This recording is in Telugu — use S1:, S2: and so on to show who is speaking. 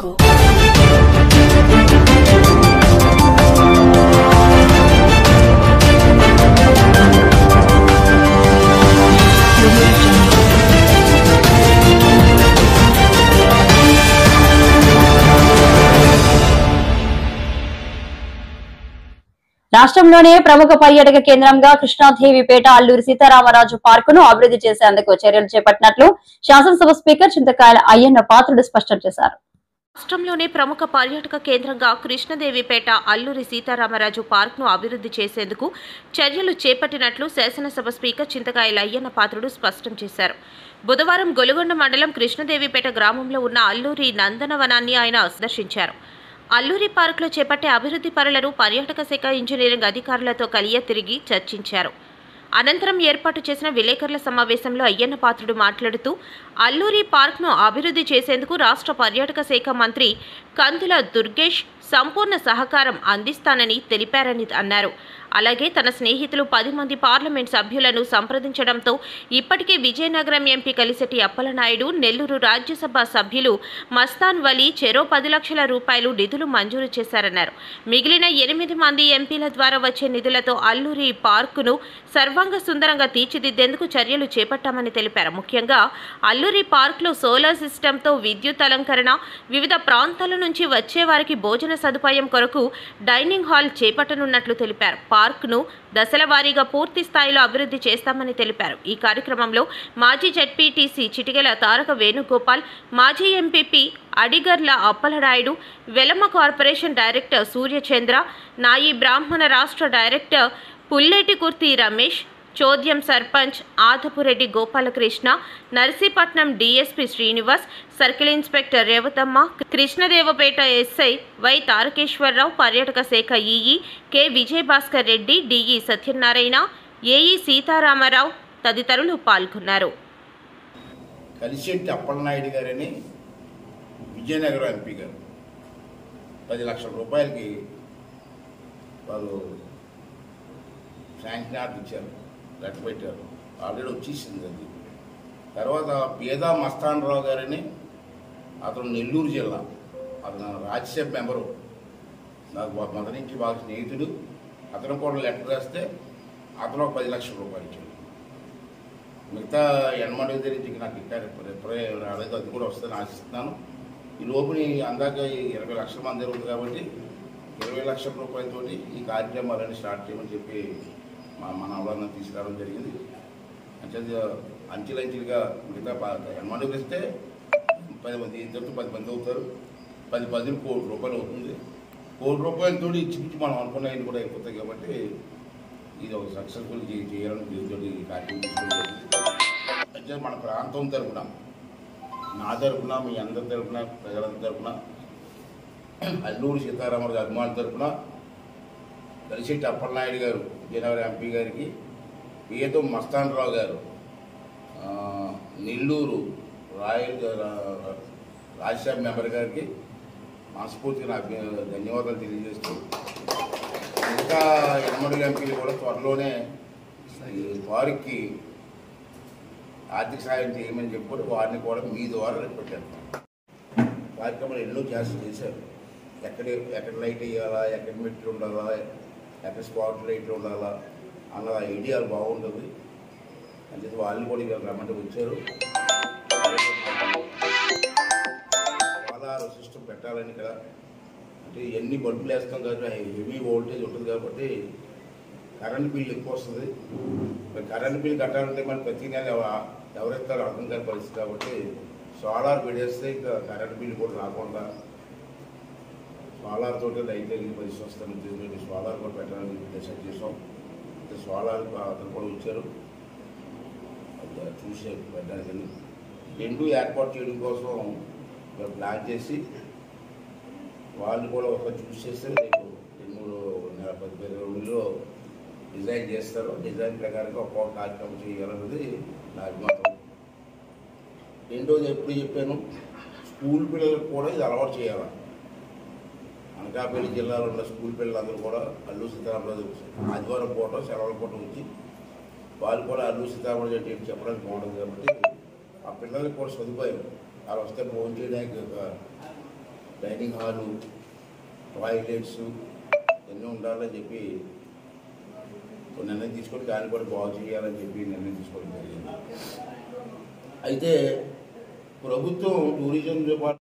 S1: Jungle.
S2: రాష్ట్రంలోనే ప్రముఖ పర్యాటక కేంద్రంగా కృష్ణాదేవిపేట అల్లూరి సీతారామరాజు పార్కును అభివృద్ధి చేసేందుకు చర్యలు చేపట్టినట్లు శాసనసభ స్పీకర్ చింతకాయల అయ్యన్న పాత్రుడు స్పష్టం చేశారు.
S3: రాష్ట్రంలోనే ప్రముఖ పర్యాటక కేంద్రంగా కృష్ణదేవిపేట అల్లూరి సీతారామరాజు పార్క్ను అభివృద్ధి చేసేందుకు చర్యలు చేపట్టినట్లు శాసనసభ స్పీకర్ చింతకాయల అయ్యన్న పాత్రుడు స్పష్టం చేశారు. బుధవారం గొలుగొండ మండలం కృష్ణదేవిపేట గ్రామంలో ఉన్న అల్లూరి నందనవనాన్ని ఆయన సందర్శించారు. అల్లూరి పార్కులో చేపట్టే అభివృద్ధి పనులను పర్యాటక శాఖ ఇంజనీరింగ్ అధికారులతో కలియ తిరిగి చర్చించారు. అనంతరం ఏర్పాటు చేసిన విలేకరుల సమావేశంలో అయ్యన్న పాత్రుడు మాట్లాడుతూ అల్లూరి పార్క్ను అభివృద్ధి చేసేందుకు రాష్ట్ర పర్యాటక శాఖ మంత్రి కందుల దుర్గేష్ సంపూర్ణ సహకారం అందిస్తానని తెలిపారని అన్నారు. అలాగే తన స్నేహితులు 10 మంది పార్లమెంట్ సభ్యులను సంప్రదించడంతో ఇప్పటికే విజయనగరం ఎంపీ కలిశెట్టి అప్పలనాయుడు, నెల్లూరు రాజ్యసభ సభ్యులు మస్తాన్ వలీ చెరో 10 లక్షల రూపాయలు నిధులు మంజూరు చేశారన్నారు. మిగిలిన 8 మంది ఎంపీల ద్వారా వచ్చే నిధులతో అల్లూరి పార్కును సర్వాంగ సుందరంగా తీర్చిదిద్దేందుకు చర్యలు చేపట్టామని తెలిపారు. ముఖ్యంగా అల్లూరి పార్కులో సోలార్ సిస్టంతో విద్యుత్ అలంకరణ, వివిధ ప్రాంతాల నుంచి వచ్చే వారికి భోజన సదుపాయం కొరకు డైనింగ్ హాల్ చేపట్టనున్నట్లు తెలిపారు. పార్క్ను దశల వారీగా పూర్తి స్థాయిలో అభివృద్ధి చేస్తామని తెలిపారు. ఈ కార్యక్రమంలో మాజీ జెడ్పీటీసీ చిటికెల తారక వేణుగోపాల్, మాజీ MPP Adigarla Appalanaidu, Velama corporation director Suryachandra, నాయి బ్రాహ్మణ రాష్ట్ర డైరెక్టర్ పుల్లేటి కుర్తి రమేష్, చోద్యం sarpanch Adapureddy Gopalakrishna, Narsipatnam DSP Srinivas, circle inspector Revathamma, Krishnadevapeta SI Y Tarakeswararao, పర్యాటక శాఖ EE K Vijayabhaskar Reddy, DE Satyanarayana, AE Sitarama Rao తదితరులు పాల్గొన్నారు.
S4: కలిశెట్టి అప్పలనాయుడు గారని విజయనగరం ఎంపీ గారు 10 లక్షల రూపాయలకి వాళ్ళు శాంక్షన్ ఆర్డర్ ఇచ్చారు, లెటర్ పెట్టారు. ఆల్రెడీ వచ్చేసింది అది. తర్వాత పేదా మస్తాన్ రావు గారని అతను నెల్లూరు జిల్లా, అతను రాజ్యసభ మెంబరు, నాకు మొదటి నుంచి బాగా స్నేహితుడు. అతను కూడా లెటర్ రాస్తే అతను 10 లక్షల రూపాయలు ఇచ్చాడు. మిగతా ఎనమండి దగ్గర నాకు ఇప్పుడే రాలేదు, అది కూడా వస్తుందని ఆశిస్తున్నాను. ఈ లోపుని అందాక 20 లక్షల మంది జరుగుతుంది కాబట్టి 20 లక్షల రూపాయలతో ఈ కార్యక్రమాలన్నీ స్టార్ట్ చేయమని చెప్పి మన అవగాహన తీసుకురావడం జరిగింది. అంటే అంచెలంచెలుగా మిగతా ఎనమండి ఇస్తే 10 మంది, ఇద్దరితో 10 మంది అవుతారు. 10 కోట్ల రూపాయలు అవుతుంది. కోట్ల రూపాయలతో ఇచ్చి మనం అనుకున్నవి కూడా అయిపోతాయి కాబట్టి ఇది ఒక సక్సెస్ఫుల్ చేయాలని దీంతో కార్యక్రమం తీసుకోవడం. అంటే మన ప్రాంతం తరఫున, నా తరఫున, మీ అందరి తరఫున, ప్రజలందరి తరఫున, అల్లూరి సీతారామరాజు అభిమానుల తరఫున కలిశెట్టి అప్పలనాయుడు గారు విజయనగరం ఎంపీ గారికి, పేదో మస్తాన్ రావు గారు నెల్లూరు రాజ్యసభ మెంబర్ గారికి మనస్ఫూర్తిగా నాకు ధన్యవాదాలు తెలియజేస్తూ, ఇంకా 8 ఎంపీలు కూడా త్వరలోనే వారికి ఆర్థిక సాయం చేయమని చెప్పి వారిని కూడా మీ ద్వారా పెట్టారు. కార్యక్రమాలు ఎన్నో చేశారు. ఎక్కడ లైట్ వేయాలా, ఎక్కడ మెట్లు ఉండాలా, ఎక్కడ స్పాట్ లైట్లు ఉండాలా అన్న ఐడియాలు బాగుంటుంది అని చెప్పి వాళ్ళు కూడా ఇక్కడ రమ్మంటే వచ్చారు. సోలార్ సిస్టమ్ పెట్టాలని ఇక్కడ, అంటే ఎన్ని బల్బులు వేస్తాం కాబట్టి హెవీ వోల్టేజ్ ఉంటుంది కాబట్టి కరెంట్ బిల్ ఎక్కువ వస్తుంది. కరెంట్ బిల్ కట్టాలంటే మనకి ప్రతి నెల ఎవరిస్తారో అర్థం కాని పరిస్థితి కాబట్టి సోలార్ పెడేస్తే ఇంకా కరెంట్ బిల్ కూడా రాకుండా సోలార్ తోటి లైట్ వెలిగి పరిస్థితి వస్తామని సోలార్ కూడా పెట్టాలని డిసైడ్ చేసాం. సోలార్ అతను కూడా వచ్చారు, చూసే పెట్టడానికి. 2 ఏర్పాటు చేయడం కోసం ప్లాన్ చేసి వాళ్ళు కూడా ఒకసారి చూస్ చేస్తే రేపు 10 రోజుల్లో డిజైన్ చేస్తారు. డిజైన్ ప్రకారంగా ఒక్కొక్క కార్యక్రమం చేయాలన్నది నా అభిమతం. రెండోది ఎప్పుడు చెప్పాను, స్కూల్ పిల్లలకు కూడా ఇది అలవాటు చేయాలి. అనకాపల్లి జిల్లాలో ఉన్న స్కూల్ పిల్లలందరూ కూడా అల్లూరి సీతారామరాజు ఆదివారం పూట, సెలవుల పూట వచ్చి వాళ్ళు కూడా అల్లూరి సీతారామరాజు అంటే చెప్పడానికి బాగుంటుంది కాబట్టి ఆ పిల్లలకి కూడా సదుపాయం. వాళ్ళు వస్తే ఫోన్ చేయడానికి డైనింగ్ హాలు, టాయిలెట్స్ ఎన్నో ఉండాలని చెప్పి నిర్ణయం తీసుకొని దాన్ని కూడా బాగు చేయాలని చెప్పి నిర్ణయం తీసుకోవడం జరిగింది. అయితే ప్రభుత్వం టూరిజం